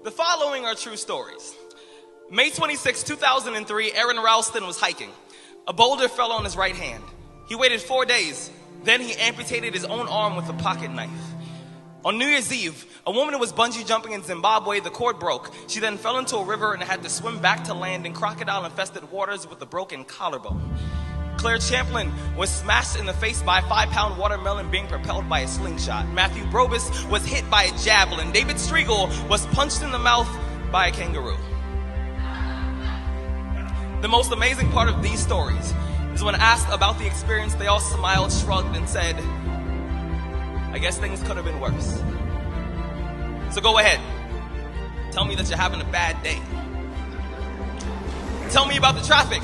The following are true stories. May 26, 2003, Aaron Ralston was hiking. A boulder fell on his right hand. He waited 4 days. Then he amputated his own arm with a pocket knife. On New Year's Eve, a woman who was bungee jumping in Zimbabwe, the cord broke. She then fell into a river and had to swim back to land in crocodile-infested waters with a broken collarbone. Claire Champlin was smashed in the face by a 5-pound watermelon being propelled by a slingshot. Matthew Brobus was hit by a javelin. David Striegel was punched in the mouth by a kangaroo. The most amazing part of these stories is when asked about the experience, they all smiled, shrugged, and said, I guess things could have been worse. So go ahead. Tell me that you're having a bad day. Tell me about the traffic.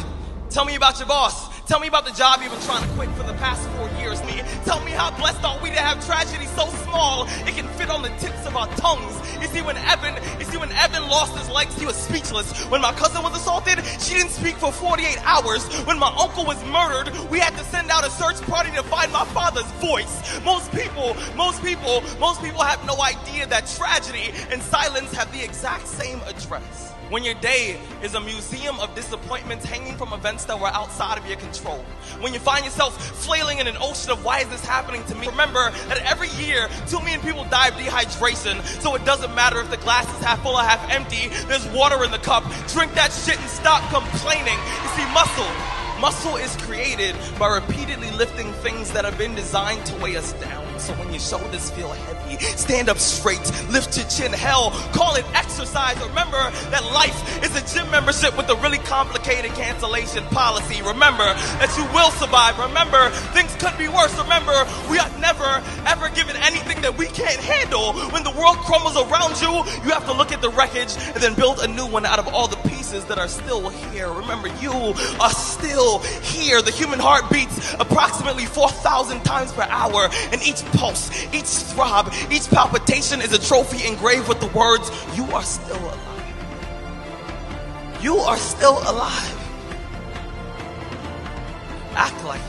Tell me about your boss. Tell me about the job you've been trying to quit for the past 4 years. Tell me how blessed are we to have tragedy so small it can fit on the tips of our tongues. You see, when Evan lost his legs, he was speechless. When my cousin was assaulted, she didn't speak for 48 hours. When my uncle was murdered, we had to send out a search party to find my father's voice. Most people have no idea that tragedy and silence have the exact same address. When your day is a museum of disappointments hanging from events that were outside of your control. When you find yourself flailing in an ocean of why is this happening to me? Remember that every year, 2 million people die of dehydration, so it doesn't matter if the glass is half full or half empty, there's water in the cup. Drink that shit and stop complaining. You see, muscle is created by repeatedly lifting things that have been designed to weigh us down. So when your shoulders feel heavy, stand up straight, lift your chin. Hell, call it exercise. Remember that life is a gym membership with a really complicated cancellation policy. Remember that you will survive. Remember, things could be worse. Remember, we are never, ever given anything that we can't handle. When the world crumbles around you, you have to look at the wreckage and then build a new one out of all the pieces that are still here. Remember, you are still here. The human heart beats approximately 4,000 times per hour, and each pulse, each throb, each palpitation is a trophy engraved with the words, you are still alive. You are still alive. Act like